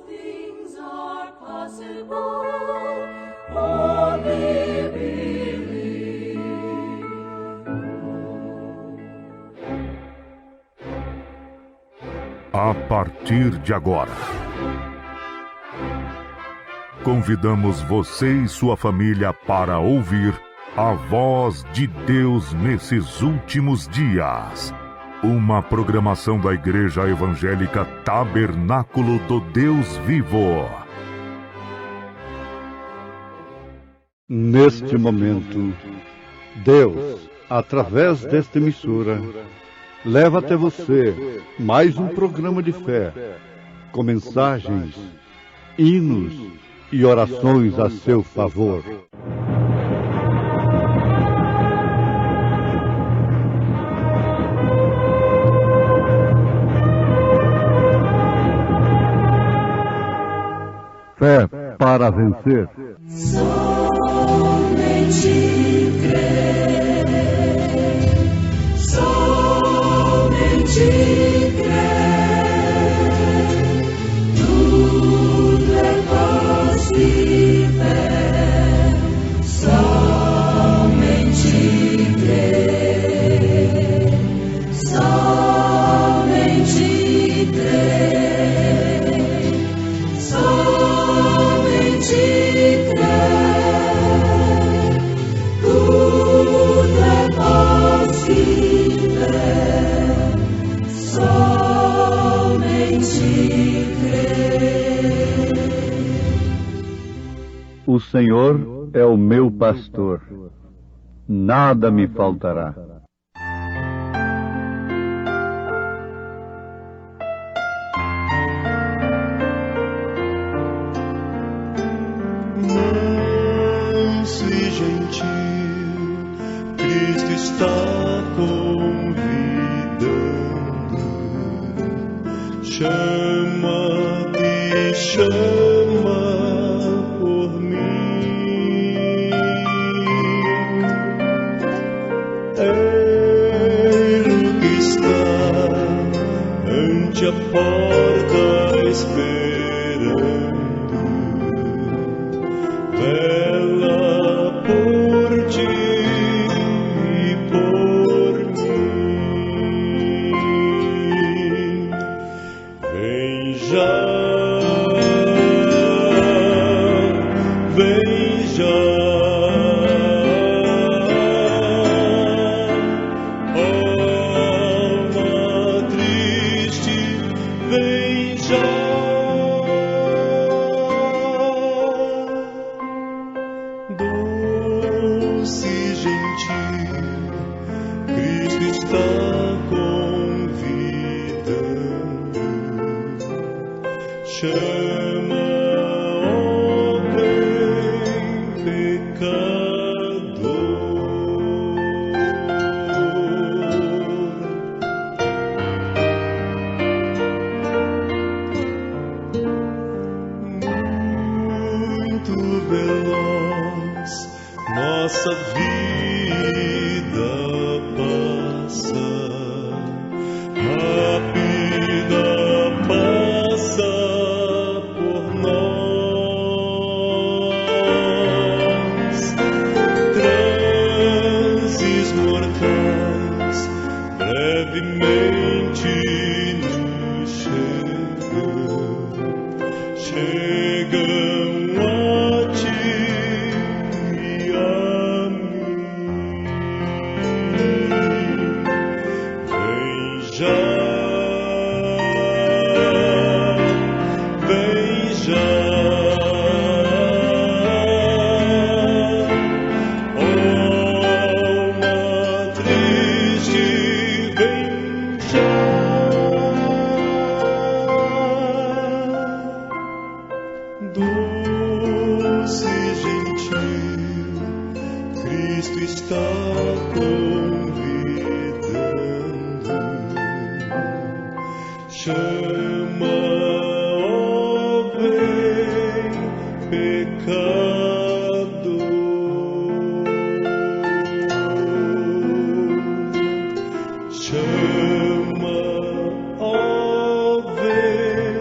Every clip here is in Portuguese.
things are possible. Only believe. A partir de agora, convidamos você e sua família para ouvir a voz de Deus nesses últimos dias. Uma programação da Igreja Evangélica Tabernáculo do Deus Vivo. Neste momento, Deus, através desta emissora, leva até você mais um programa de fé, com mensagens, hinos e orações a seu favor. Fé para vencer. Somente crer, somente crer, tudo é possível, somente crer, somente crer, somente crer, tudo é possível, somente crer. O Senhor é o meu pastor, nada me faltará. Manso e gentil, Cristo está convidando. Chama-te, chama por mim. Ele que está ante a porta esperando. Vela por ti e por mim. Vem já, vem já. Alma triste, vem já. Doce e gentil, Cristo está convidando. Chama, ó bem pecador. Muito veloz nossa vida passa, rápida passa por nós. Transes mortais brevemente nos chegam a ti e a mim. Vem já, vem já. Alma triste, vem já. Doce e gentil, Cristo está convidando. Chama, ó bem pecador. Chama, ó bem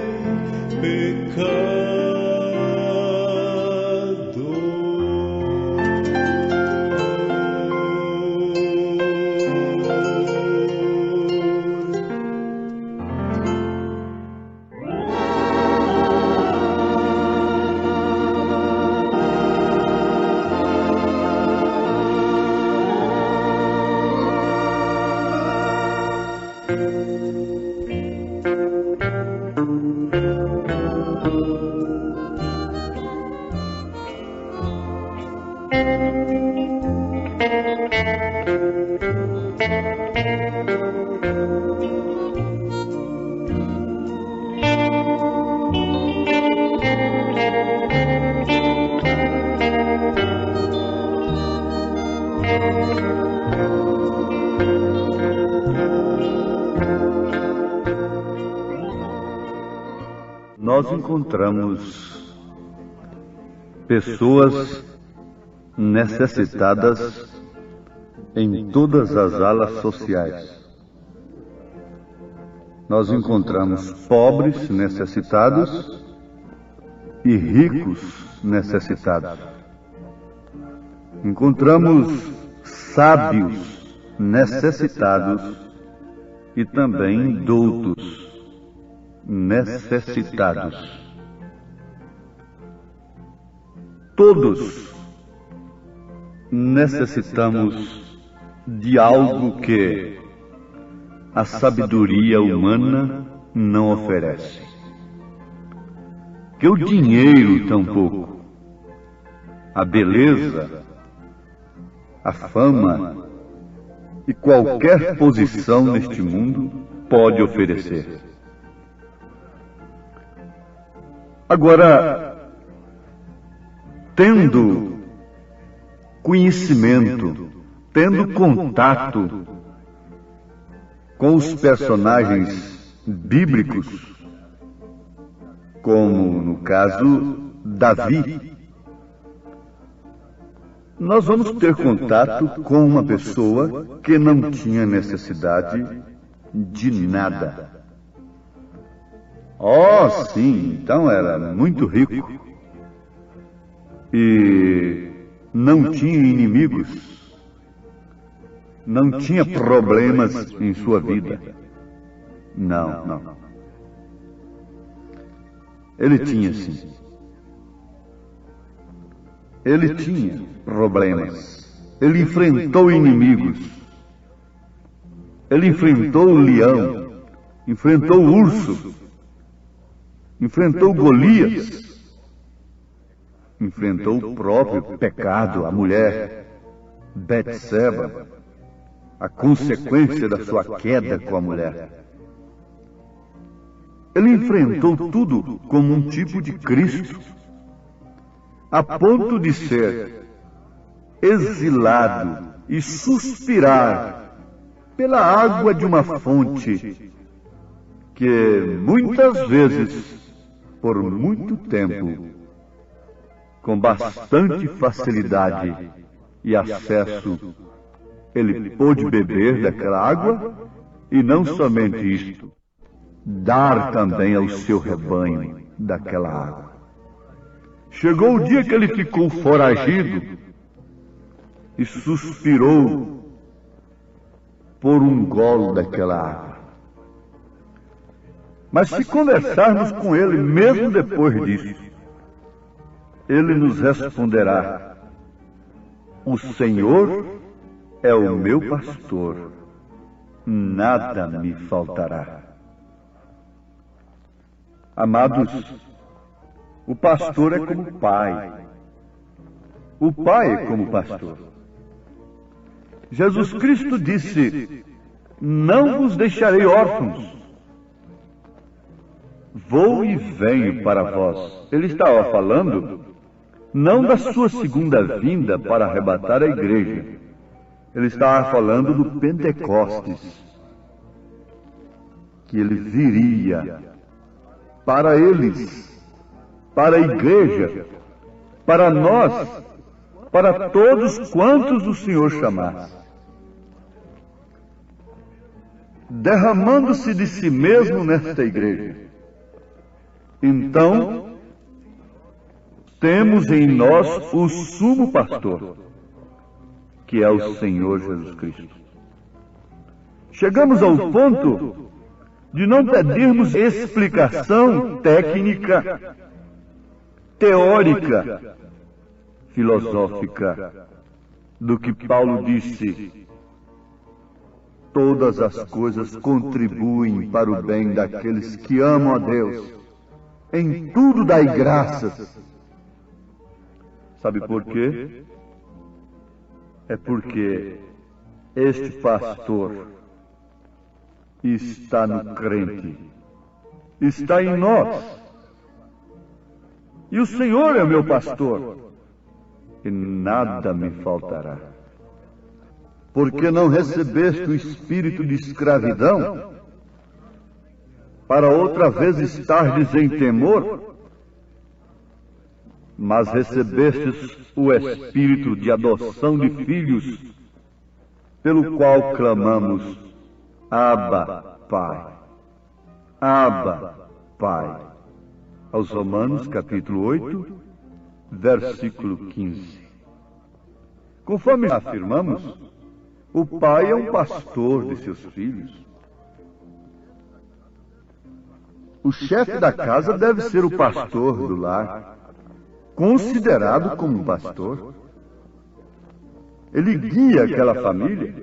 pecador. Nós encontramos pessoas necessitadas em todas as alas sociais. Nós encontramos pobres necessitados e ricos necessitados. Encontramos sábios necessitados e também doutos necessitados. Todos necessitamos de algo que a sabedoria humana não oferece, que o dinheiro tampouco, a beleza, a fama e qualquer posição neste mundo pode oferecer. Agora, tendo conhecimento, tendo contato com os personagens bíblicos, como no caso Davi, nós vamos ter contato com uma pessoa que não tinha necessidade de nada. Oh, sim, então era muito rico e não tinha inimigos, não tinha problemas em sua vida. Não. Ele tinha sim. Ele tinha problemas. Ele enfrentou inimigos. Ele enfrentou o leão, enfrentou o urso, enfrentou Golias, enfrentou o próprio pecado, a mulher Betseba, a consequência da sua queda com a mulher. Ele enfrentou tudo como um tipo de Cristo, a ponto de ser exilado e suspirar pela água de uma fonte que muitas vezes, por muito tempo, com bastante facilidade e acesso, ele pôde beber daquela água e não somente isto, dar também ao seu rebanho daquela água. Chegou o dia que ele ficou foragido e suspirou por um gole daquela água. Mas se conversarmos com ele, mesmo depois disso, ele nos responderá: o Senhor é o meu pastor, nada me faltará. Amados, o pastor é como pai. O pai é como pastor. Jesus Cristo disse: não vos deixarei órfãos. Vou e venho para vós. Ele estava falando não da sua segunda vinda para arrebatar a igreja. Ele estava falando do Pentecostes, que ele viria para eles, para a igreja, para nós, para todos quantos o Senhor chamasse, derramando-se de si mesmo nesta igreja. Então, temos em nós o sumo pastor, que é o Senhor Jesus Cristo. Chegamos ao ponto de não pedirmos explicação técnica, teórica, filosófica, do que Paulo disse: todas as coisas contribuem para o bem daqueles que amam a Deus. Em tudo dai graças. Sabe por quê? é porque este pastor está no crente, está em nós. E o Senhor é o meu pastor, e nada me faltará. Porque não recebeste o espírito de escravidão, para outra vez estardes em temor, mas recebestes o espírito de adoção de filhos, pelo qual clamamos, Abba, Pai. Abba, Pai. Aos Romanos, capítulo 8, versículo 15. Conforme afirmamos, o pai é um pastor de seus filhos. O chefe da casa deve ser o pastor do lar, considerado como um pastor. Ele guia aquela família,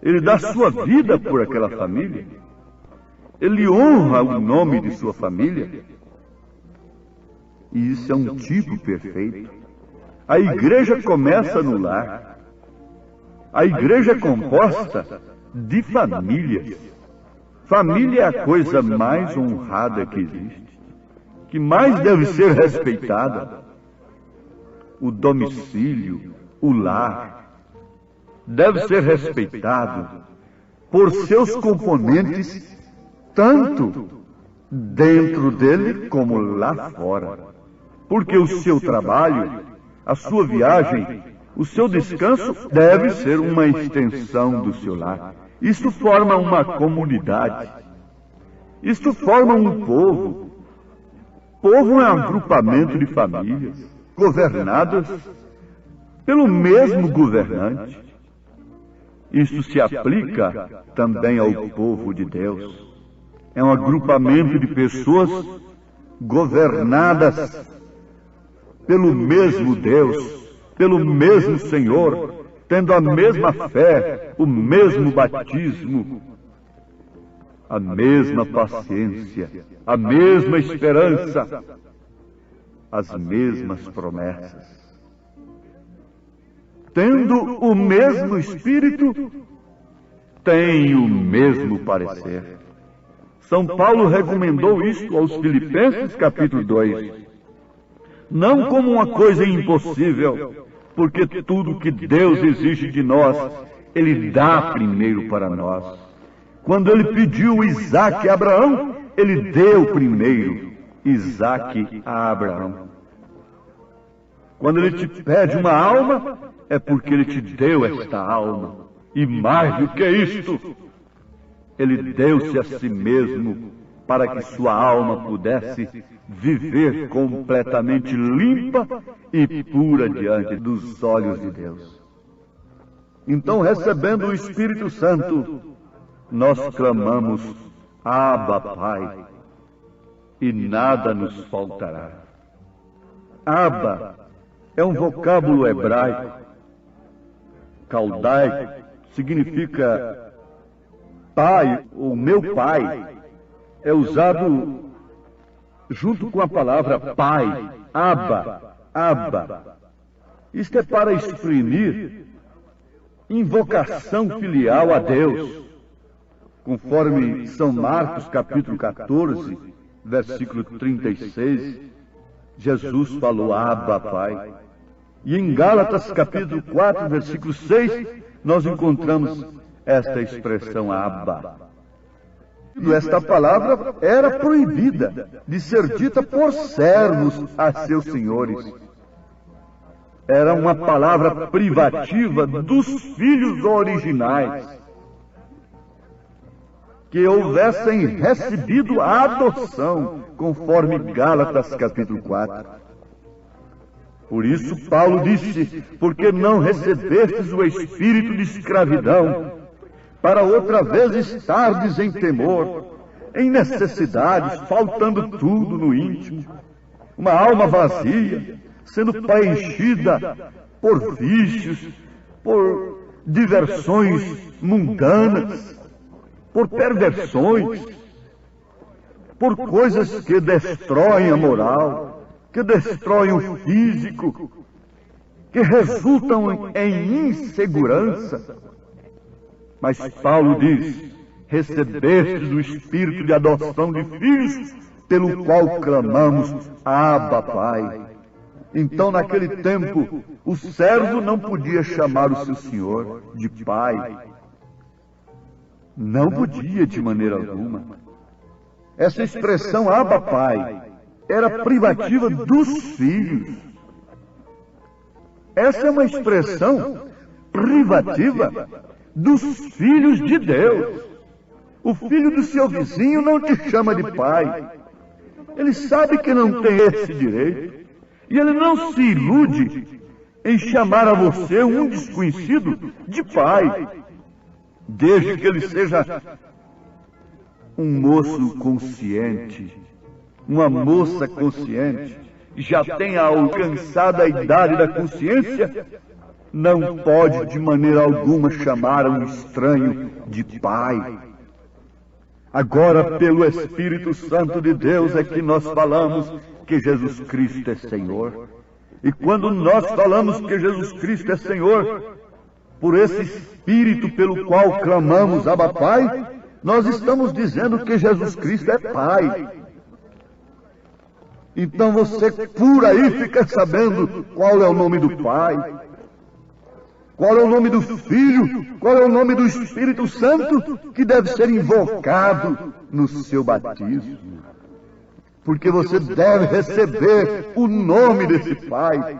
ele dá sua vida por aquela família, ele honra o nome de sua família. E isso é um tipo perfeito. A igreja começa no lar. A igreja é composta de famílias. Família é a coisa mais honrada que existe, que mais deve ser respeitada. O domicílio, o lar, deve ser respeitado por seus componentes, tanto dentro dele como lá fora. Porque o seu trabalho, a sua viagem, o seu descanso deve ser uma extensão do seu lar. Isto forma uma comunidade. Isto forma um povo. Povo é um agrupamento de famílias governadas pelo mesmo governante. Isto se aplica também ao povo de Deus. É um agrupamento de pessoas governadas pelo mesmo Deus, pelo mesmo Senhor, tendo a mesma fé, o mesmo batismo, a mesma paciência, a mesma esperança, as mesmas promessas. Tendo o mesmo Espírito, tem o mesmo parecer. São Paulo recomendou isto aos Filipenses, capítulo 2. Não como uma coisa impossível, porque tudo que Deus exige de nós, Ele dá primeiro para nós. Quando Ele pediu Isaque a Abraão, Ele deu primeiro Isaque a Abraão. Quando Ele te pede uma alma, é porque Ele te deu esta alma. E mais do que isto, Ele deu-se a si mesmo para que sua alma pudesse viver completamente limpa e pura diante dos olhos de Deus. Então, recebendo o Espírito Santo, nós clamamos, Abba, Pai, e nada nos faltará. Abba é um vocábulo hebraico, caldaico, significa pai ou meu pai. É usado junto com a palavra pai, Abba, Abba. Isto é para exprimir invocação filial a Deus, conforme São Marcos, capítulo 14, versículo 36, Jesus falou, Abba, Pai. E em Gálatas, capítulo 4, versículo 6, nós encontramos esta expressão, Abba. Esta palavra era proibida de ser dita por servos a seus senhores. Era uma palavra privativa dos filhos originais, que houvessem recebido a adoção, conforme Gálatas capítulo 4. Por isso Paulo disse, porque não recebestes o espírito de escravidão, para outra vez estardes em temor, em necessidades, faltando tudo no íntimo, uma alma vazia, sendo preenchida por vícios, por diversões mundanas, por perversões, por coisas que destroem a moral, que destroem o físico, que resultam em insegurança. Mas Paulo diz: recebestes o Espírito de adoção de filhos, pelo qual clamamos, Abba, Pai. Então, naquele tempo, o servo não podia chamar o seu senhor de pai. Não podia de maneira alguma. Essa expressão Abba, Pai era privativa dos filhos. Essa é uma expressão privativa dos filhos de Deus. O filho do seu vizinho não te chama de pai. Ele sabe que não tem esse direito. E ele não se ilude em chamar a você, um desconhecido, de pai, desde que ele seja um moço consciente, uma moça consciente, já tenha alcançado a idade da consciência, não pode de maneira alguma chamar um estranho de pai. Agora, pelo Espírito Santo de Deus, é que nós falamos que Jesus Cristo é Senhor. E quando nós falamos que Jesus Cristo é Senhor, por esse Espírito pelo qual clamamos Abba, Pai, nós estamos dizendo que Jesus Cristo é Pai. Então você por aí fica sabendo qual é o nome do Pai, qual é o nome do Filho, qual é o nome do Espírito Santo que deve ser invocado no seu batismo. Porque você deve receber o nome desse Pai.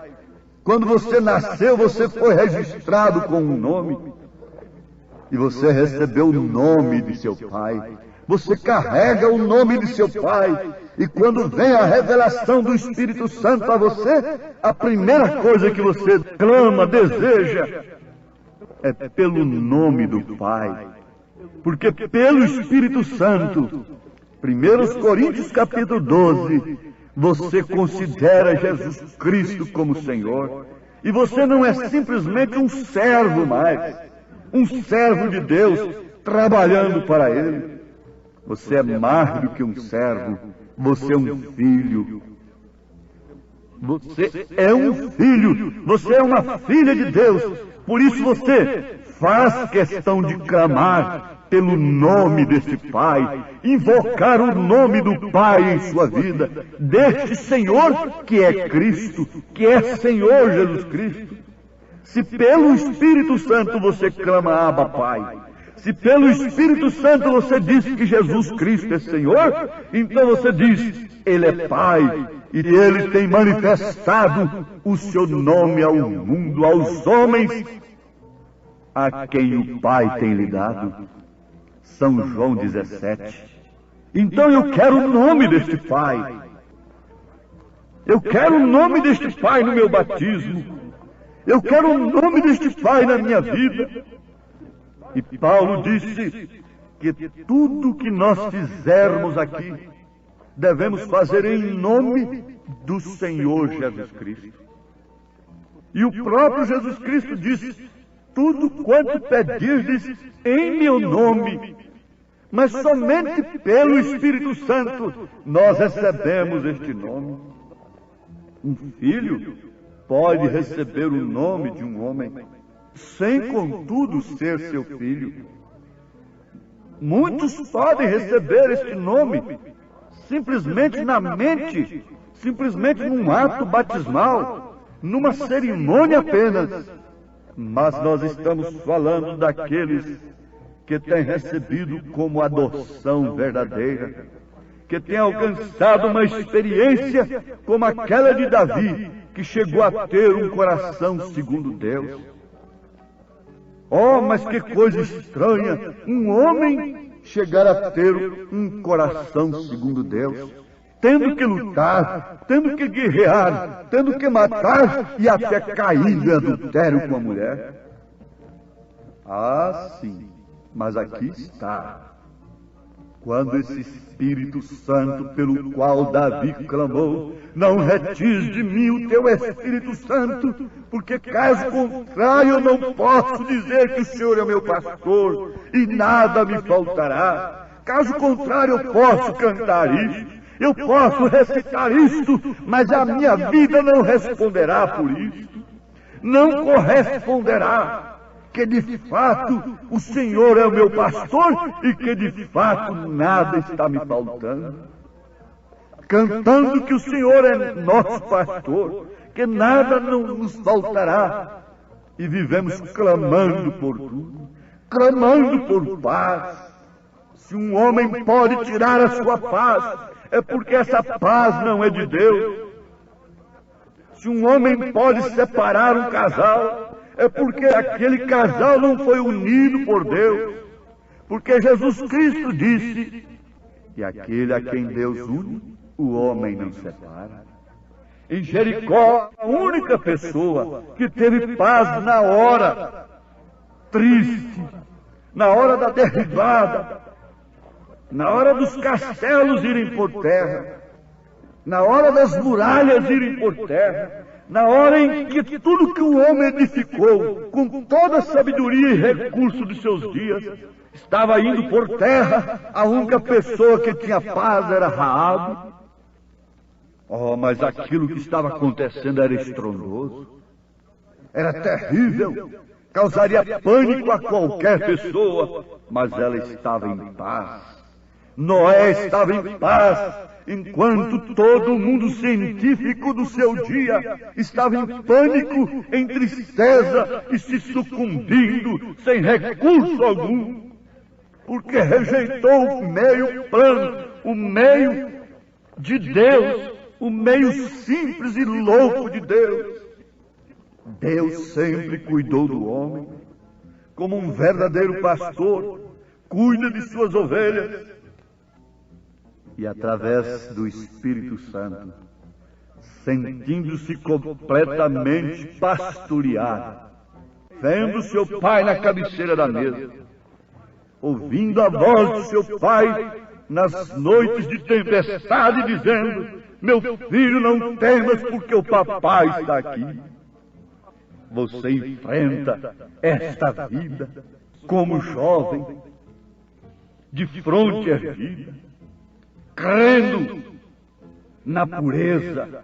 Quando você nasceu, você foi registrado com um nome. E você recebeu o nome de seu Pai. Você carrega o nome de seu Pai. E quando vem a revelação do Espírito Santo a você, a primeira coisa que você clama, deseja, é pelo nome do Pai. Porque pelo Espírito Santo, 1 Coríntios capítulo 12, você considera Jesus Cristo como Senhor. E você não é simplesmente um servo mais, um servo de Deus, trabalhando para Ele. Você é mais do que um servo, você é um filho. Você é um filho, você é uma filha de Deus. Por isso você faz questão de clamar pelo nome desse Pai, invocar o nome do Pai em sua vida, deste Senhor que é Cristo, que é Senhor Jesus Cristo. Se pelo Espírito Santo você clama Abba, Pai, se pelo Espírito Santo você diz que Jesus Cristo é Senhor, então você diz, Ele é Pai, e Ele tem manifestado o seu nome ao mundo, aos homens, a quem o Pai tem lhe dado. São João 17. Então eu quero o nome deste Pai. Eu quero o nome deste Pai no meu batismo. Eu quero o nome deste Pai na minha vida. E Paulo disse que tudo que nós fizermos aqui, devemos fazer em nome do Senhor Jesus Cristo. E o próprio Jesus Cristo disse, tudo quanto pedirdes em meu nome, mas somente pelo Espírito Santo nós recebemos este nome. Um filho pode receber o nome de um homem, sem contudo ser seu filho. Muitos podem receber este nome simplesmente na mente, simplesmente num ato batismal, numa cerimônia apenas. Mas nós estamos falando daqueles que têm recebido como adoção verdadeira, que têm alcançado uma experiência como aquela de Davi, que chegou a ter um coração segundo Deus. Oh, mas que coisa estranha, um homem chegar a ter um coração segundo Deus, tendo que lutar, tendo que guerrear, tendo que matar e até cair em adultério com a mulher. Ah, sim, mas aqui está. Quando esse Espírito Santo pelo qual Davi clamou, não retires de mim o teu Espírito Santo, porque caso contrário eu não posso dizer que o Senhor é meu pastor e nada me faltará. Caso contrário eu posso cantar isto, eu posso recitar isto, mas a minha vida não responderá por isto. não corresponderá que de fato o Senhor é o meu pastor e que de fato nada está me faltando. Cantando que o Senhor é nosso pastor, que nada não nos faltará, e vivemos clamando por tudo, clamando por paz. Se um homem pode tirar a sua paz, é porque essa paz não é de Deus. Se um homem pode separar um casal, é porque aquele casal não foi unido por Deus. Porque Jesus Cristo disse, e aquele a quem Deus une, o homem não separa. Em Jericó, a única pessoa que teve paz na hora triste, na hora da derribada, na hora dos castelos irem por terra, na hora das muralhas irem por terra, na hora em que tudo que o homem edificou, com toda a sabedoria e recurso de seus dias, estava indo por terra, a única pessoa que tinha paz era Raabe. Oh, mas aquilo que estava acontecendo era estrondoso, era terrível, causaria pânico a qualquer pessoa, mas ela estava em paz. Noé estava em paz, enquanto todo o mundo científico do seu dia estava em pânico, em tristeza e se sucumbindo sem recurso algum, porque rejeitou o meio plano, o meio de Deus, o meio simples e louco de Deus. Deus sempre cuidou do homem, como um verdadeiro pastor cuida de suas ovelhas. E através do Espírito Santo, sentindo-se completamente pastoreado, vendo seu pai na cabeceira da mesa, ouvindo a voz de seu pai nas noites de tempestade, dizendo: meu filho, não temas, porque o papai está aqui. Você enfrenta esta vida como jovem, de fronte erguida, crendo na pureza,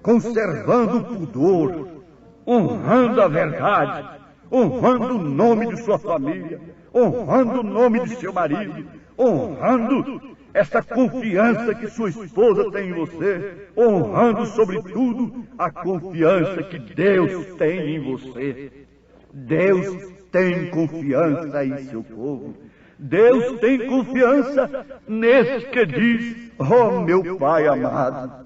conservando o pudor, honrando a verdade, honrando o nome de sua família, honrando o nome de seu marido, honrando essa confiança que sua esposa tem em você, honrando, sobretudo, a confiança que Deus tem em você. Deus tem confiança em seu povo. Deus tem confiança nesse que diz: oh, meu Pai amado.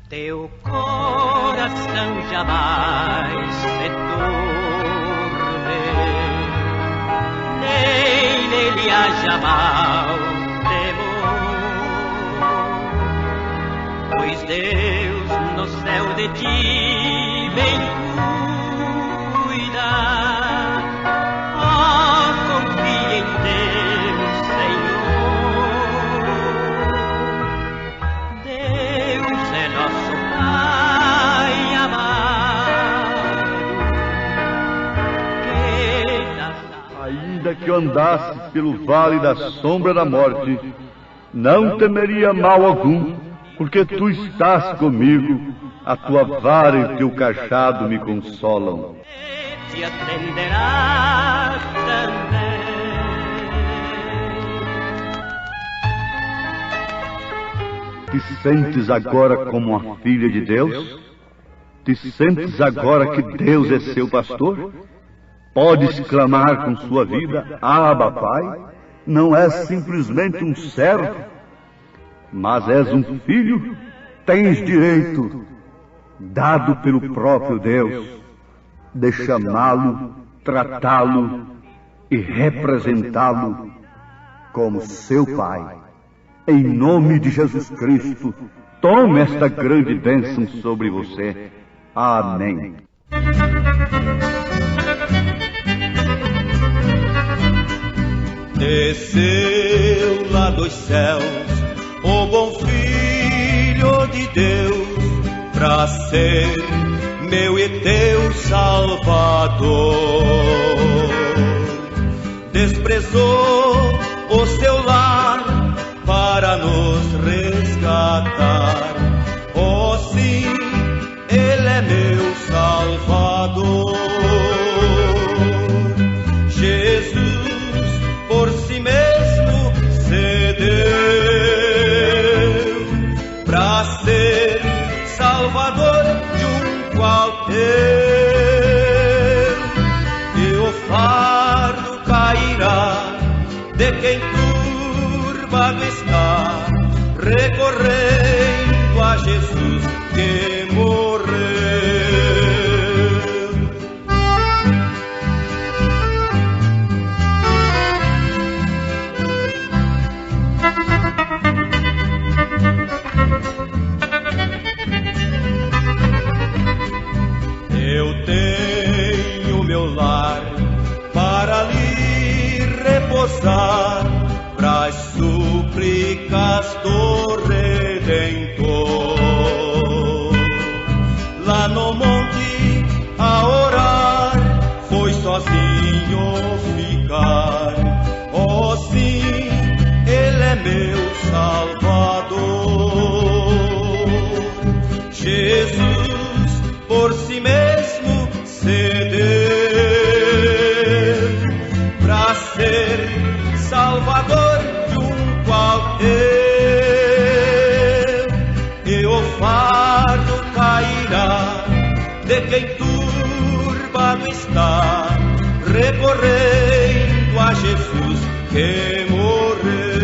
Teu coração jamais se turbe, nem nele haja mau temor, pois Deus no céu de ti bem cuida. Oh, confia em Deus, Senhor. Deus é nosso Pai amado, que nas... Ainda que eu andasse pelo vale da sombra da morte, não temeria mal algum, porque tu estás comigo, a tua vara e o teu cajado me consolam. Te atenderá também. Te sentes agora como uma filha de Deus? Te sentes agora que Deus é seu pastor? Podes clamar com sua vida: Abba, Pai. Não és simplesmente um servo, mas és um filho. Tens direito, dado pelo próprio Deus, de chamá-lo, tratá-lo e representá-lo como seu Pai. Em nome de Jesus Cristo, tome esta grande bênção sobre você. Amém. Desceu lá dos céus o bom Filho de Deus, pra ser meu e teu Salvador. Desprezou o seu lar para nos resgatar. Oh sim, Salvador. Jesus por si mesmo cedeu pra ser Salvador de um qualquer. E o fardo cairá de quem turbado está, recorrendo a Jesus que morreu. Eu tenho meu lar para lhe repousar, pras súplicas do Redentor. Lá no monte a orar, foi sozinho ficar. Oh sim, Ele é meu Salvador. Jesus por si mesmo cedeu pra ser Salvador de um qualquer. E o fardo cairá de quem turbado está, recorrendo a Jesus que morreu.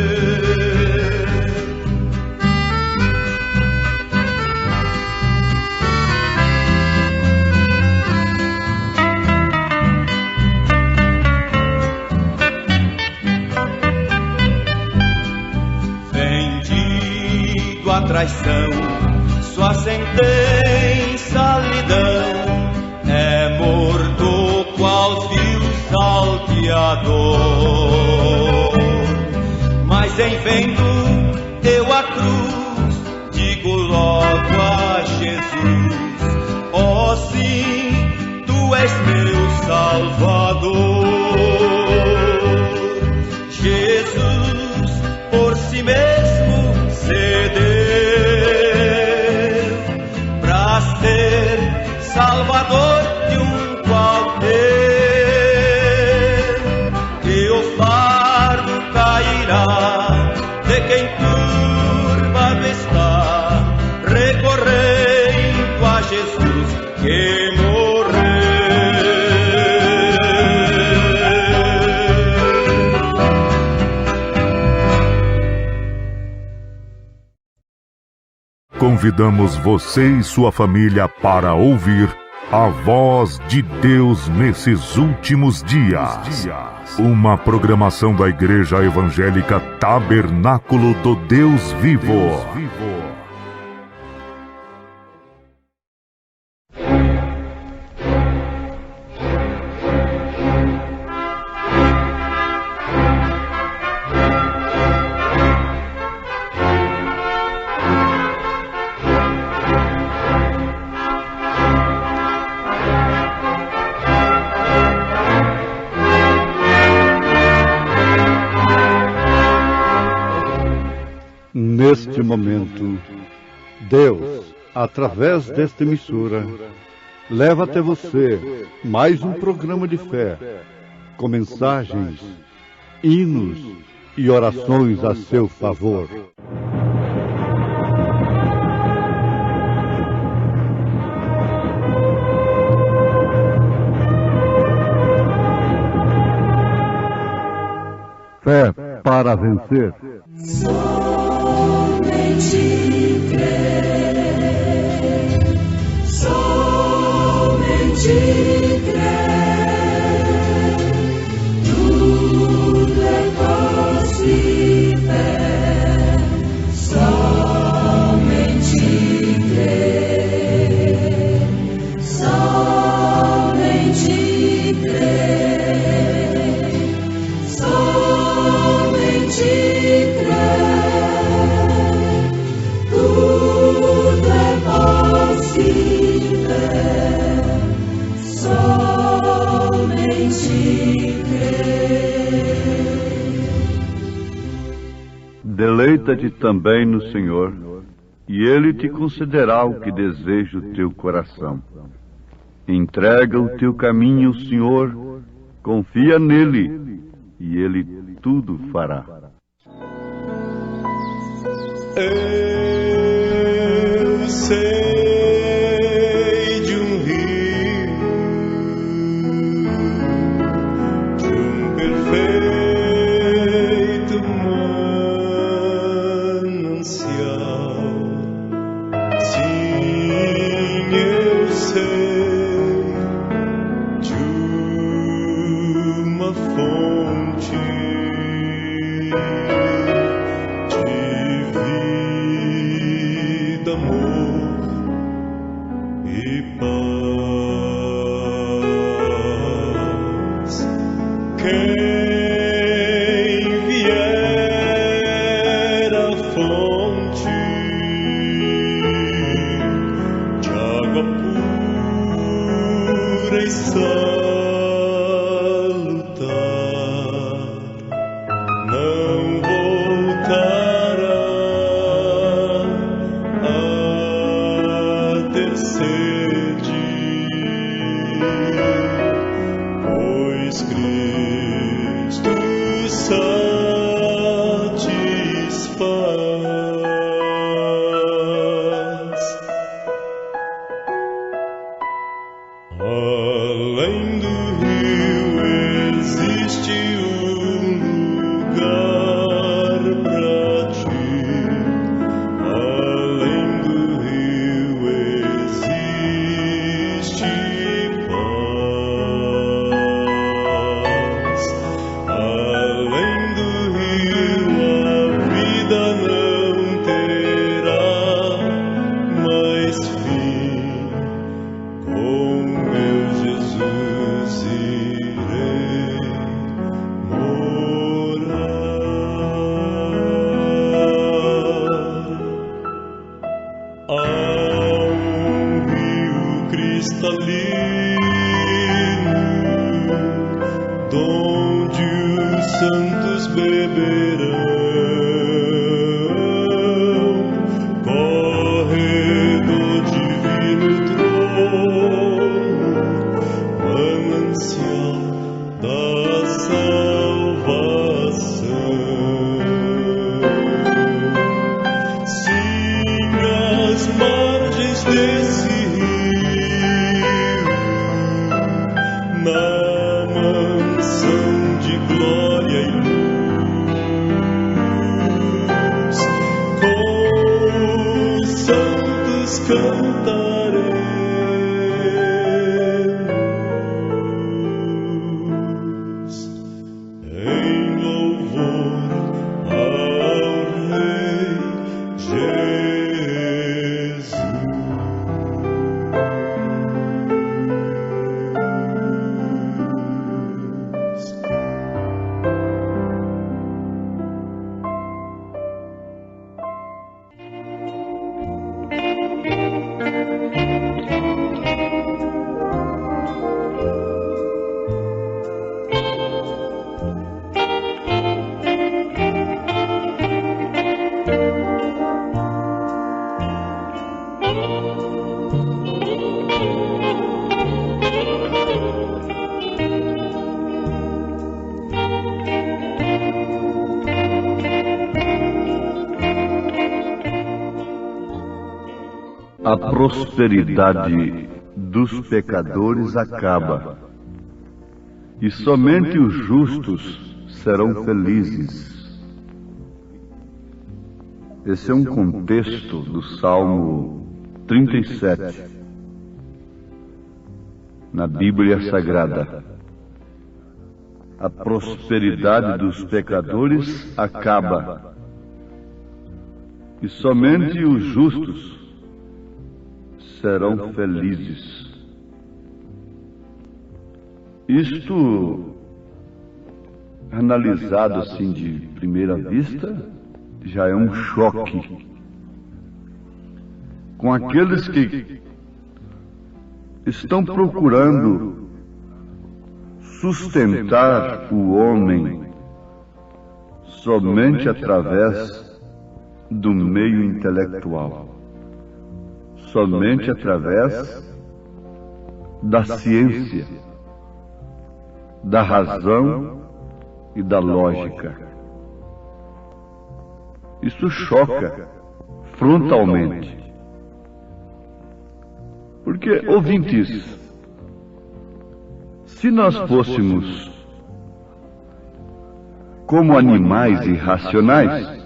A traição, sua sentença lhe dão, é morto qual vil salteador. Mas em vendo eu a cruz, digo logo a Jesus: oh sim, tu és meu Salvador. Jesus por si mesmo cedeu pra ser Salvador de um qualquer. E o fardo cairá de quem turbado está, recorrendo a Jesus que morreu. Convidamos você e sua família para ouvir a voz de Deus nesses últimos dias. Uma programação da Igreja Evangélica Tabernáculo do Deus Vivo. Neste momento, Deus, através desta emissora, leva até você mais um programa de fé, com mensagens, hinos e orações a seu favor. Fé para vencer. Somente crer, somente crer, tudo é possível, somente crer, somente crer, somente crer. Tudo é possível, somente crer. Deleita-te também no Senhor, e Ele te concederá o que deseja o teu coração. Entrega o teu caminho ao Senhor, confia nele, e ele tudo fará. Eu sei de um rio, de um perfeito manancial. Sim, eu sei de uma fonte A prosperidade dos pecadores acaba, e somente os justos serão felizes. Esse é um contexto do Salmo 37, na Bíblia Sagrada. A prosperidade dos pecadores acaba, e somente os justos serão felizes. Isto, analisado assim de primeira vista, já é um choque com aqueles que estão procurando sustentar o homem somente através do meio intelectual, somente através da ciência, da razão e da lógica. Isso choca frontalmente. Porque, ouvintes, se nós fôssemos como animais irracionais,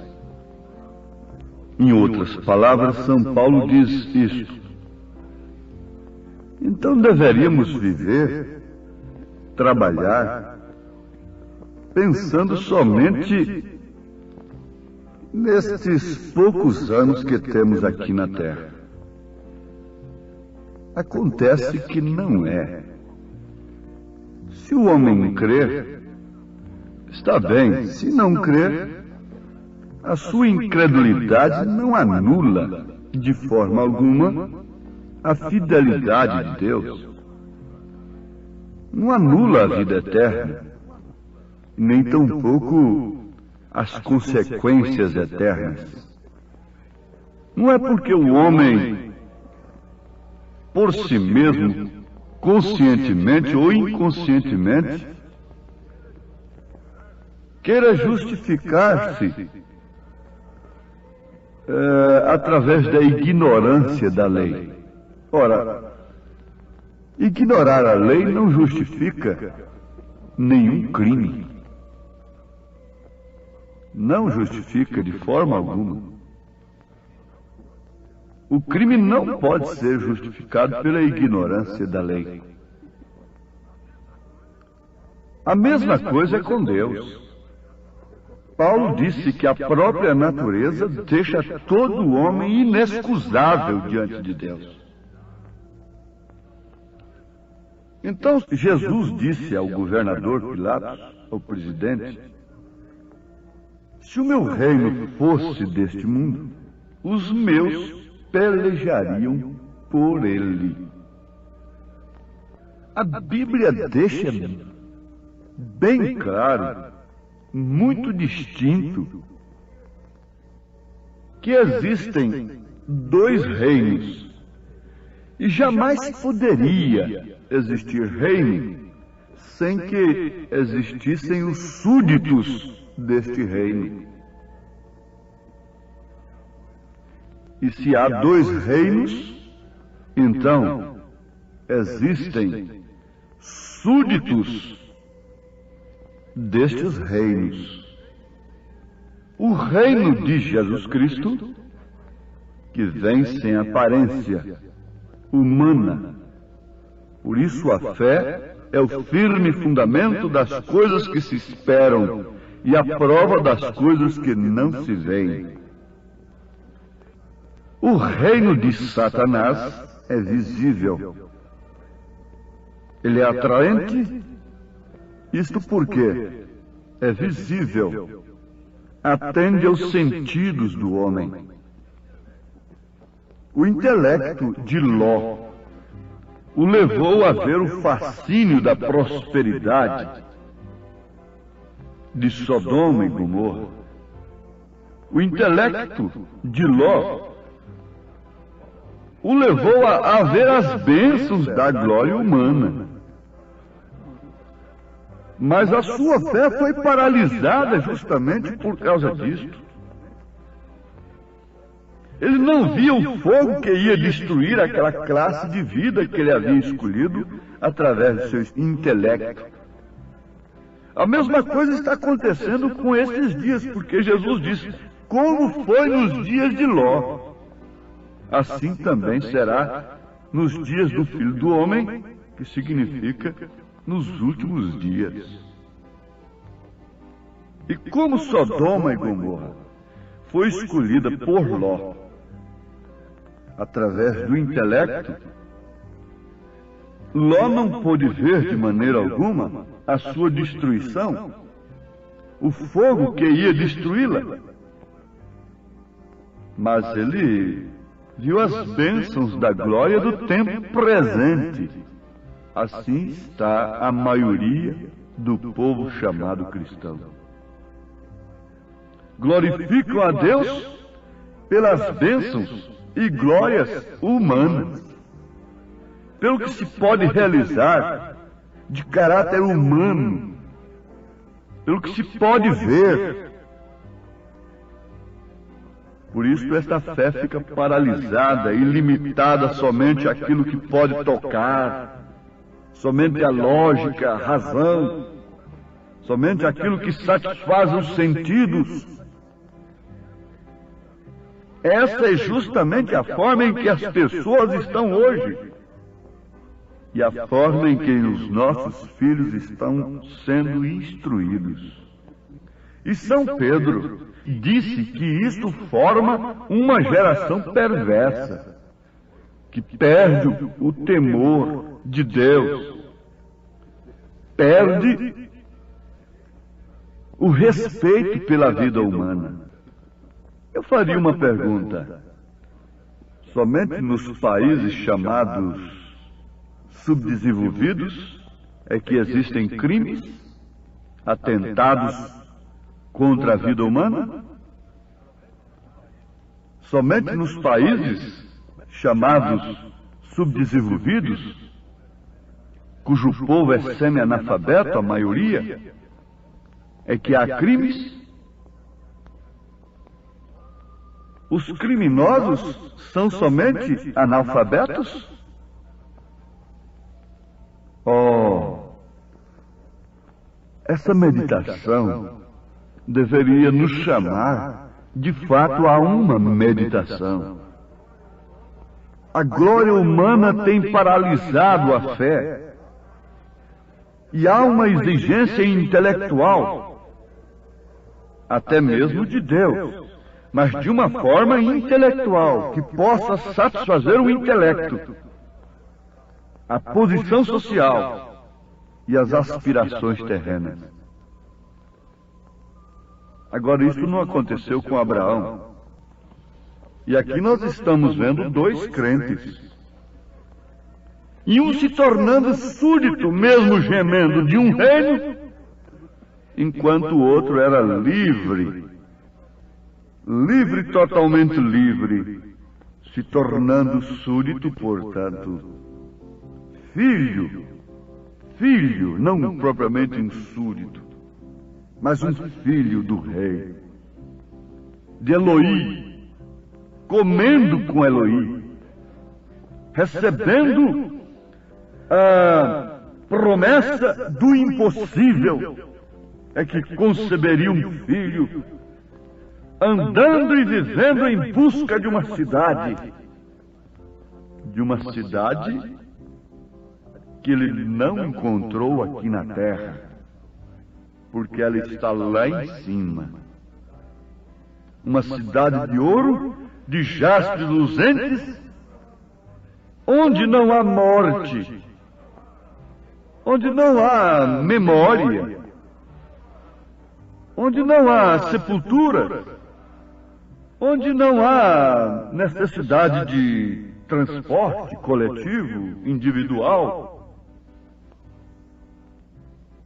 em outras palavras, São Paulo diz isto, então deveríamos viver, trabalhar, pensando somente nestes poucos anos que temos aqui na Terra. Acontece que não é. Se o homem crer, está bem. Se não crer, a sua incredulidade não anula de forma alguma a fidelidade de Deus. Não anula a vida eterna, nem tampouco as consequências eternas. Não é porque o homem, por si mesmo, conscientemente ou inconscientemente, queira justificar-se através da ignorância da lei. Ora, ignorar a lei não justifica nenhum crime. Não justifica de forma alguma. O crime não pode ser justificado pela ignorância da lei. A mesma coisa é com Deus. Paulo disse que a própria natureza deixa todo homem inexcusável diante de Deus. Então, Jesus disse ao governador Pilatos, ao presidente, se o meu reino fosse deste mundo, os meus pelejariam por ele. A Bíblia deixa bem claro, muito distinto, que existem dois reinos. E jamais poderia existir reino sem que existissem os súditos deste reino. E se há dois reinos, então existem súditos destes reinos. O reino de Jesus Cristo, que vem sem aparência humana. Por isso a fé é o firme fundamento das coisas que se esperam e a prova das coisas que não se veem. O reino de Satanás é visível. Ele é atraente. Isto porque é visível. Atende aos sentidos do homem. O intelecto de Ló o levou a ver o fascínio da prosperidade de Sodoma e Gomorra. O intelecto de Ló o levou a ver as bênçãos da glória humana. Mas a sua fé foi paralisada justamente por causa disto. Ele não via o fogo que ia destruir aquela classe de vida que ele havia escolhido através do seu intelecto. A mesma coisa está acontecendo com esses dias, porque Jesus disse, como foi nos dias de Ló, assim também será nos dias do Filho do Homem, que significa nos últimos dias. E como Sodoma e Gomorra foi escolhida por Ló através do intelecto, Ló não pôde ver de maneira alguma a sua destruição, o fogo que ia destruí-la. Mas ele viu as bênçãos da glória do tempo presente. Assim está a maioria do povo chamado cristão. Glorificam a Deus pelas bênçãos e glórias humanas, pelo que se pode realizar de caráter humano, pelo que se pode ver. Por isso esta fé fica paralisada e limitada somente àquilo que pode tocar, somente à lógica, à razão, somente àquilo que satisfaz os sentidos. Essa é justamente a forma em que as pessoas estão hoje e a forma em que os nossos filhos estão sendo instruídos. E São Pedro disse que isto forma uma geração perversa, que perde o temor de Deus, perde o respeito pela vida humana. Eu faria uma pergunta. Somente nos países chamados subdesenvolvidos é que existem crimes, atentados contra a vida humana? Somente nos países chamados subdesenvolvidos, cujo povo é semi-analfabeto, a maioria, é que há crimes? Os criminosos são somente analfabetos? Oh, essa meditação deveria nos chamar, de fato, a uma meditação. A glória humana tem paralisado a fé. E há uma exigência intelectual, até mesmo de Deus, mas de uma forma intelectual, que possa satisfazer o intelecto, a posição social e as aspirações terrenas. Agora, isso não aconteceu com Abraão. E aqui nós estamos vendo dois crentes. E um se tornando súdito, mesmo gemendo, de um reino, enquanto o outro era livre, totalmente livre, se tornando súdito, portanto, filho, não propriamente um súdito, mas um filho do rei, de Eloí, comendo com Eloí, recebendo a promessa do impossível, é que conceberia um filho, andando e vivendo em busca de uma cidade que ele não encontrou aqui na terra, porque ela está lá em cima. Uma cidade de ouro, de jastres luzentes, onde não há morte, onde não há memória, onde não há sepultura, onde não há necessidade de transporte coletivo, individual.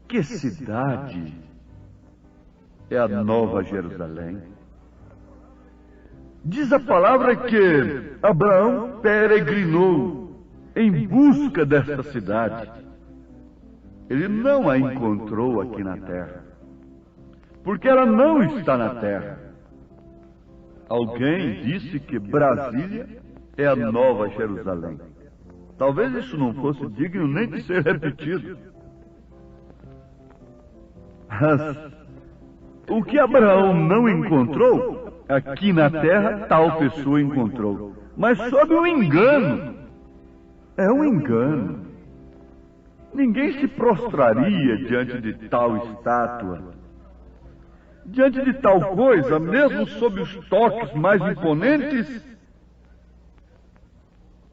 Que cidade é a Nova Jerusalém? Diz a palavra que Abraão peregrinou em busca desta cidade. Ele não a encontrou aqui na terra, porque ela não está na terra. Alguém disse que Brasília é a Nova Jerusalém. Talvez isso não fosse digno nem de ser repetido. Mas o que Abraão não encontrou, aqui na terra, tal pessoa encontrou. Mas sob um engano. É um engano. Ninguém se prostraria diante de tal estátua, diante de tal coisa, mesmo sob os toques mais imponentes,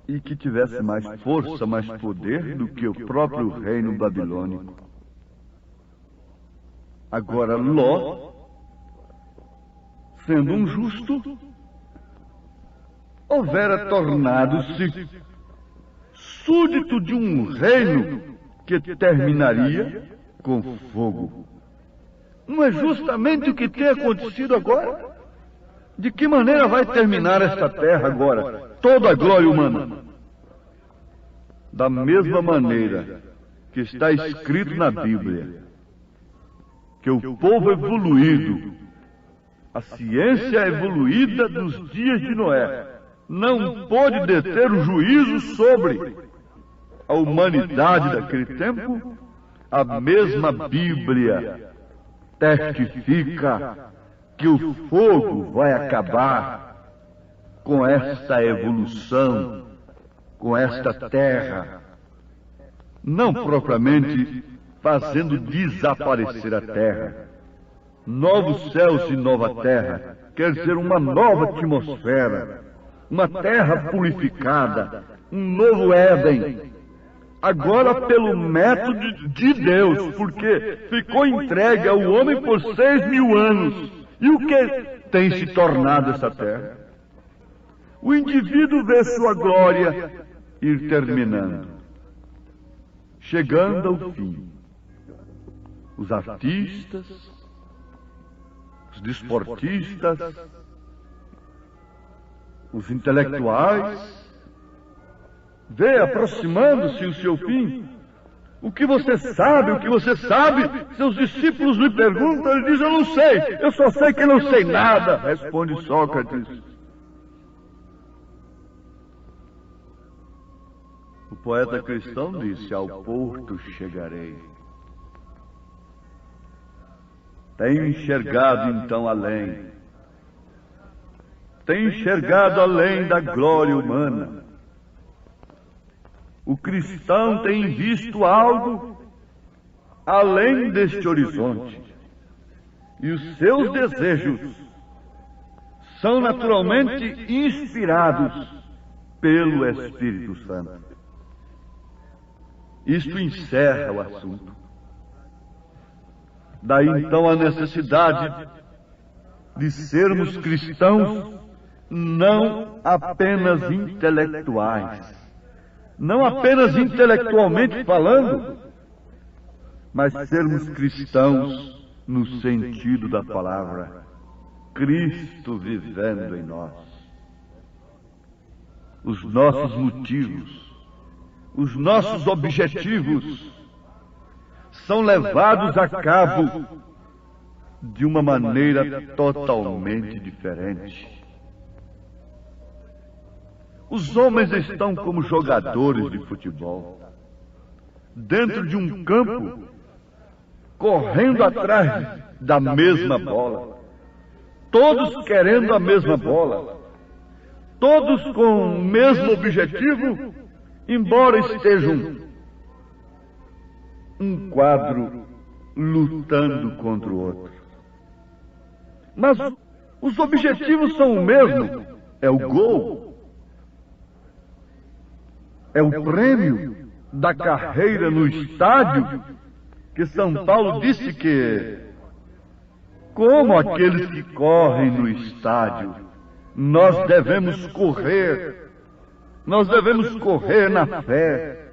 e que tivesse mais força, mais poder do que o próprio reino babilônico. Agora, Ló, sendo um justo, houvera tornado-se súdito de um reino que terminaria com fogo. Não é justamente o que tem acontecido agora? De que maneira vai terminar esta terra agora? Toda a glória humana. da mesma maneira que está escrito na Bíblia, que o povo evoluído, a ciência evoluída dos dias de Noé, não pôde deter o juízo sobre a humanidade daquele tempo, a mesma Bíblia testifica que o fogo vai acabar com esta evolução, com esta terra, não propriamente fazendo desaparecer a terra. Novos céus e nova terra quer dizer uma nova atmosfera, uma terra purificada, um novo Éden. Agora pelo método de Deus, porque ficou entregue ao homem por 6.000 anos. E o que tem se tornado essa terra? O indivíduo vê sua glória ir terminando, chegando ao fim. Os artistas, os desportistas, os intelectuais, vê aproximando-se o seu fim. O que você sabe, o que você sabe? Seus discípulos lhe perguntam, ele diz, eu não sei, eu só sei que não sei nada, responde Sócrates. O poeta cristão disse, ao porto chegarei. Tem enxergado então além. Tem enxergado além da glória humana. O cristão tem visto algo além deste horizonte. E os seus desejos são naturalmente inspirados pelo Espírito Santo. Isto encerra o assunto. Daí então a necessidade de sermos cristãos não apenas intelectuais, não apenas intelectualmente falando, mas sermos cristãos no sentido da palavra, Cristo vivendo em nós. Os nossos motivos, os nossos objetivos são levados a cabo de uma maneira totalmente diferente. Os homens estão como jogadores de futebol, dentro de um campo, correndo atrás da mesma bola, todos querendo a mesma bola, todos com o mesmo objetivo, embora estejam um quadro lutando contra o outro. Mas os objetivos são o mesmo, é o gol. É o prêmio da carreira no estádio, que São Paulo disse que, como aqueles que correm no estádio, nós devemos correr na fé,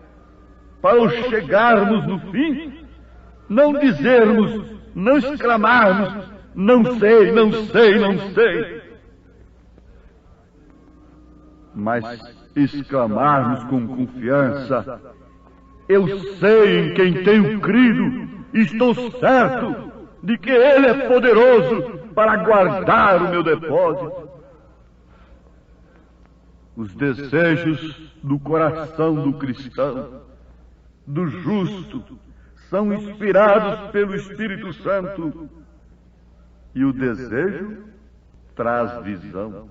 para chegarmos no fim, não dizermos, não exclamarmos, não sei, não sei, não sei, mas exclamarmos com confiança, eu sei em quem tenho crido, e estou certo de que Ele é poderoso para guardar o meu depósito. Os desejos do coração do cristão, do justo, são inspirados pelo Espírito Santo, e o desejo traz visão.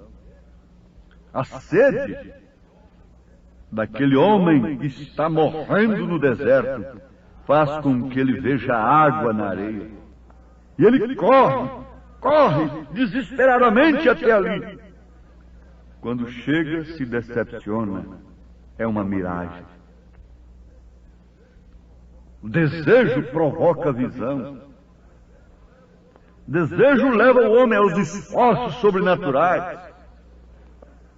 A sede daquele homem que está morrendo no deserto faz com que ele veja água na areia. E ele corre desesperadamente até ali. Quando chega, se decepciona. É uma miragem. O desejo provoca visão. O desejo leva o homem aos esforços sobrenaturais.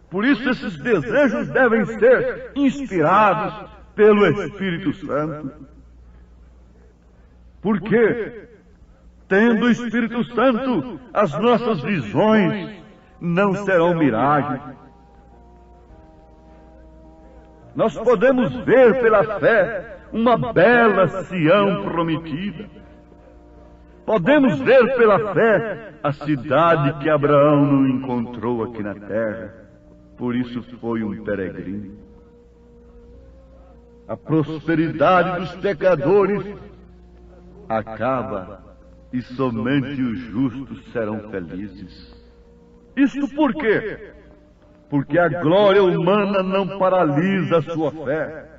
Por isso esses desejos devem ser inspirados pelo Espírito Santo. Porque, tendo o Espírito Santo, as nossas visões não serão miragens. nós podemos ver pela fé uma bela Sião prometida. Podemos ver pela fé a cidade que Abraão não encontrou aqui na terra, por isso foi um peregrino. A prosperidade dos pecadores acaba e somente os justos serão felizes. Isto por quê? Porque a glória humana não paralisa a sua fé.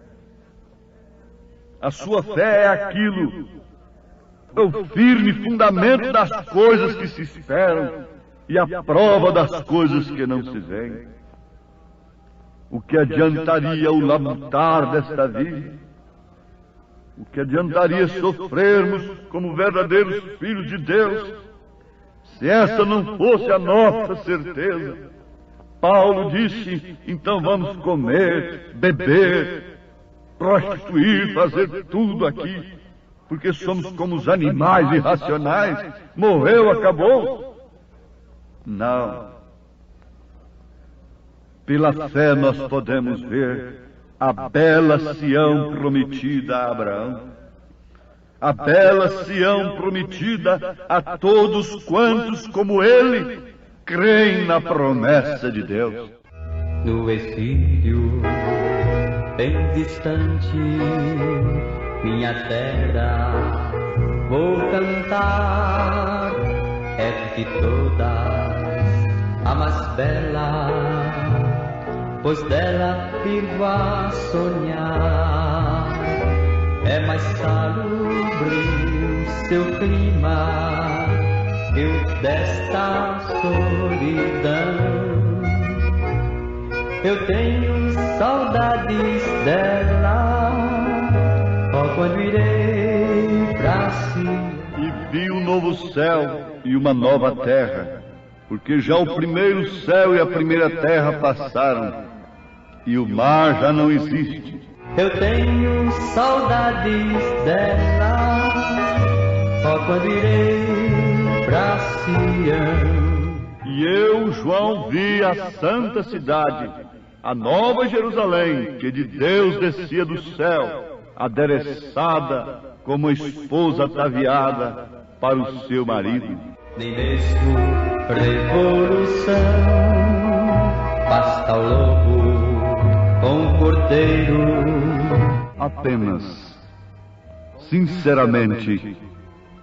A sua fé é aquilo, o firme fundamento das coisas que se esperam e a prova das coisas que não se veem. O que adiantaria o labutar desta vida? O que adiantaria sofrermos como verdadeiros filhos de Deus, se essa não fosse a nossa certeza? Paulo disse, então vamos comer, beber, prostituir, fazer tudo aqui, porque somos como os animais irracionais. Morreu, acabou? Não. Pela fé nós podemos ver a bela Sião prometida a Abraão, a bela Sião prometida a todos quantos, como ele, creem na promessa de Deus. No exílio bem distante, minha terra vou cantar, é de todas a mais bela, pois dela vivo a sonhar. É mais salubre o seu clima que o desta solidão. Eu tenho saudades dela, ó, quando irei pra si. E vi um novo céu e uma nova terra, porque já o primeiro céu e a primeira terra passaram, e o mar já não existe. Eu tenho saudades dela, ó, quando irei pra Sião. E eu, João, vi a santa cidade, a nova Jerusalém, que de Deus descia do céu, adereçada como esposa ataviada para o seu marido. Nem mesmo revolução basta o lobo com o cordeiro. Apenas, sinceramente,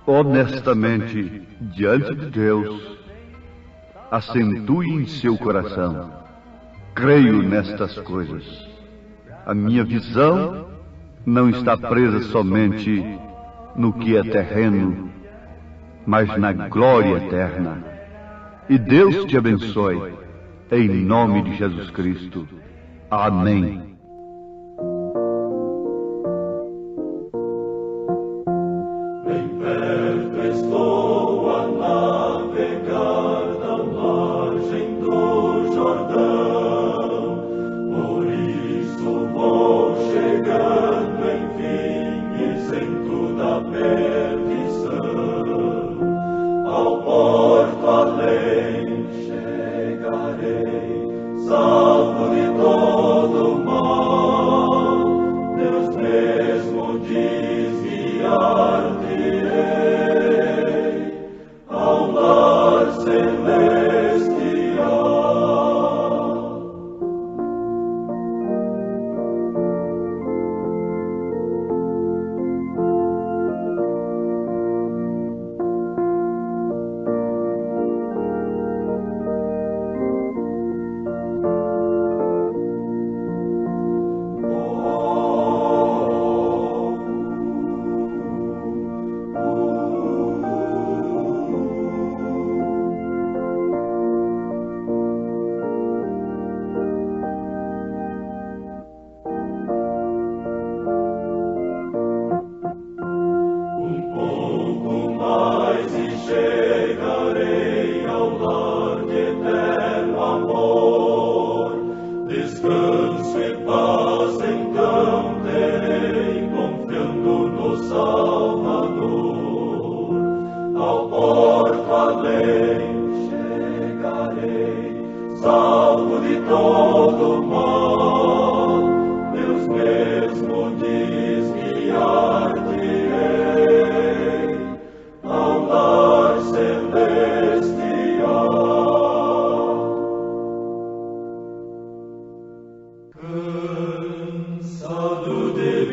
honestamente, diante de Deus, acentue em seu coração: creio nestas coisas. A minha visão não está presa somente no que é terreno, mas na glória eterna. E Deus te abençoe, em nome de Jesus Cristo. Amém. Bem perto estou a navegar da margem do Jordão, por isso vou chegando, enfim, isento da perdição. Ao porto além chegarei, salvo de todo mal. Deus mesmo desviar-te-ei ao lar celestial.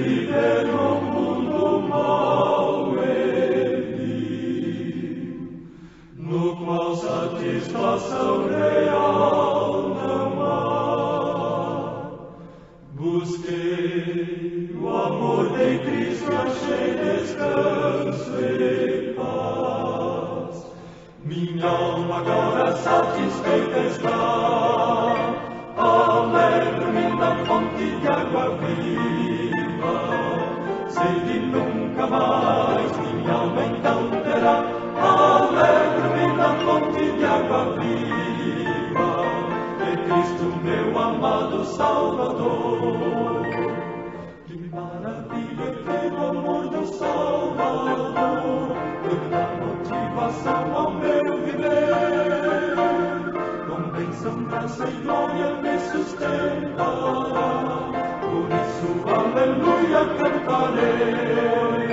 liberou o mundo mau ele, no qual satisfação real não há. Busquei o amor de Cristo, achei descanso e paz. Minha alma agora satisfeita está, alegro-me na fonte de água viva. Sei que nunca mais minha alma então terá, alegro-me na fonte de água viva. É Cristo meu amado Salvador. Que maravilha foi o amor do Salvador, foi a motivação ao meu viver. Com bênção, graça e glória me sustentará, por isso aleluia cantarei.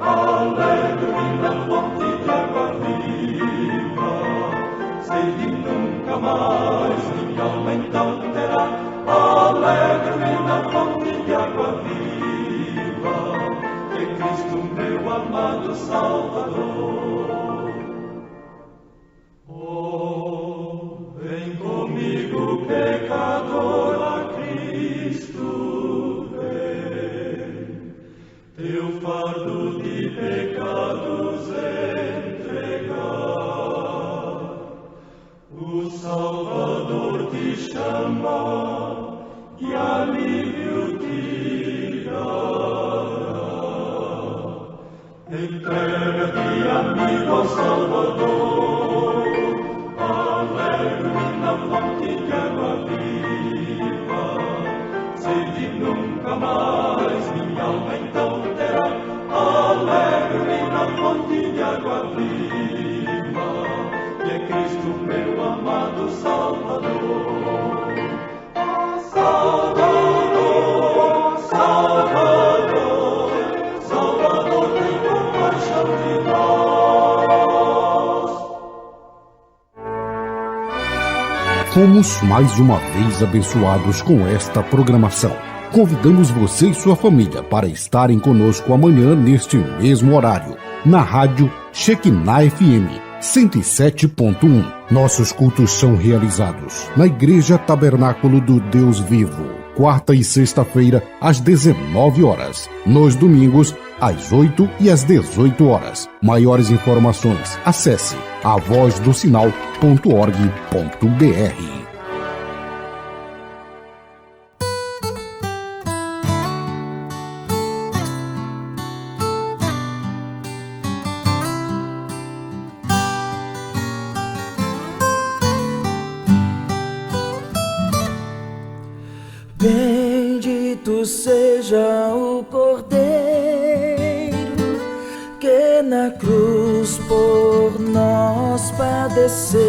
Alegro-me na fonte de água viva, sei que nunca mais minha alma então terá, alegro-me na fonte de água viva, que Cristo meu amado Salvador. Oh, vem comigo pecador, a Cristo vem, teu fardo de pecados entregar. O Salvador te chama e alívio te dará. Entrega-te, amigo, ao Salvador, alegre-me na fonte de água viva. Sei que nunca mais minha alma então terá, alegre-me na fonte de água viva, que é Cristo meu amado Salvador. Salvador, Salvador, Salvador, tem compaixão de nós. Fomos mais uma vez abençoados com esta programação. Convidamos você e sua família para estarem conosco amanhã neste mesmo horário, na rádio Shekinah FM 107.1. Nossos cultos são realizados na Igreja Tabernáculo do Deus Vivo, quarta e sexta-feira, às 19 horas. Nos domingos, às 8 e às 18 horas. Maiores informações, acesse avozdosinal.org.br. Bendito seja o Cordeiro que na cruz por nós padeceu.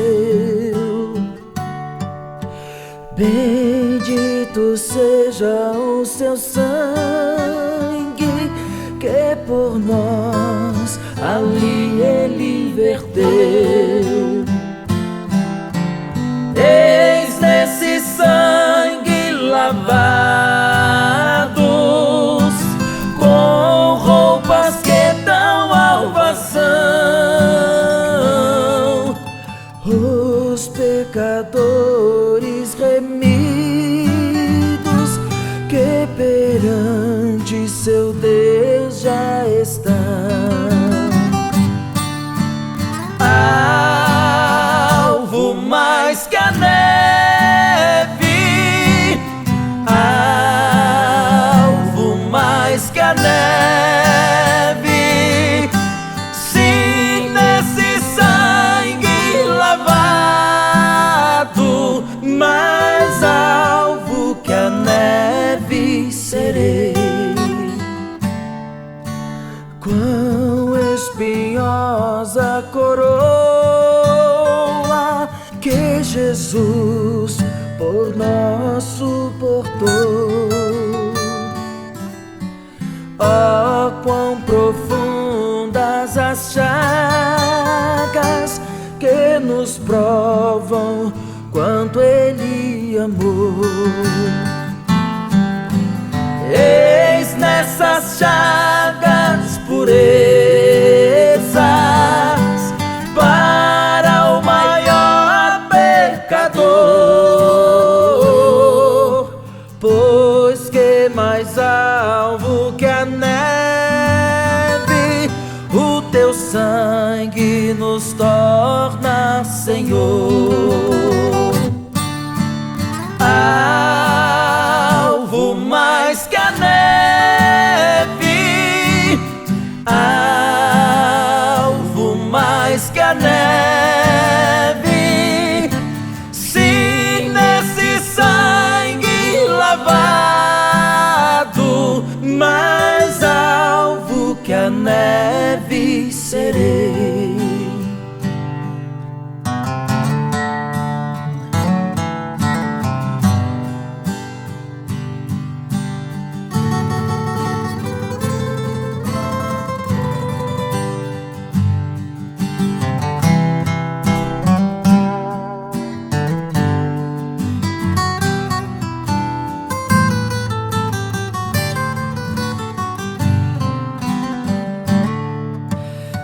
Bendito seja o seu sangue que por nós ali ele verteu. Eis nesse sangue lavados, com roupas que dão alvação, os pecadores remidos que perante seu Deus já estão. Alvo mais que a neve, alvo mais que a neve, sim, nesse sangue lavado, mais alvo que a neve serei. Quão espinhosa coroa que Jesus por nós suportou. Oh, quão profundas as chagas que nos provam quanto Ele amou. Eis nessa alvo que a neve. O teu sangue nos torna, Senhor, alvo mais que a neve, alvo mais que a neve. Se nesse sangue lavado, mais alvo que a neve serei.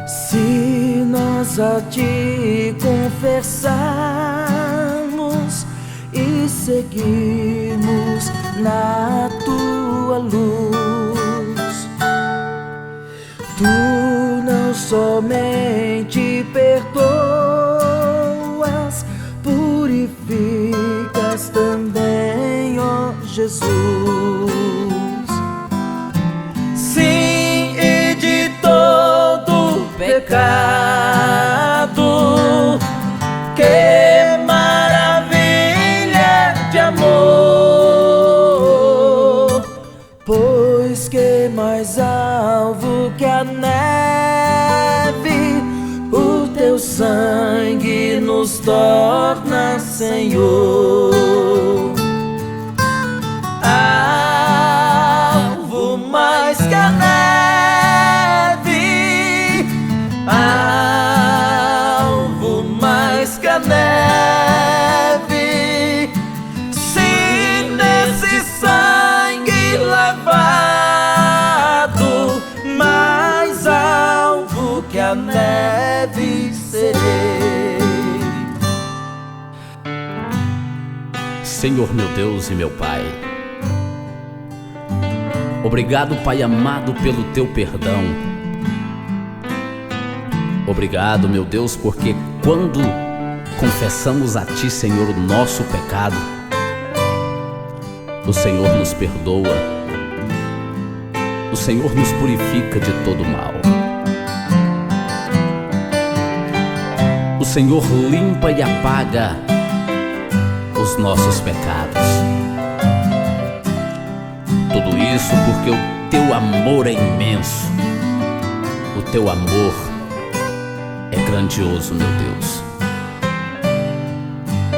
Se nós a te confessarmos e seguirmos na tua luz, tu não somente perdoas, purificas também, ó Jesus. Sim, e de todo pecado, que maravilha de amor, pois que mais alvo que a neve, o teu sangue nos torna, Senhor, alvo mais que a neve, alvo mais que a neve. Se nesse sangue lavado, mais alvo que a neve serei. Senhor meu Deus e meu Pai, obrigado, Pai amado, pelo teu perdão. Obrigado, meu Deus, porque quando confessamos a ti, Senhor, o nosso pecado, o Senhor nos perdoa, o Senhor nos purifica de todo mal. O Senhor limpa e apaga os nossos pecados. Tudo isso porque o teu amor é imenso, o teu amor é grandioso, meu Deus.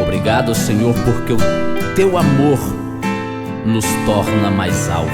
Obrigado, Senhor, porque o teu amor nos torna mais alvo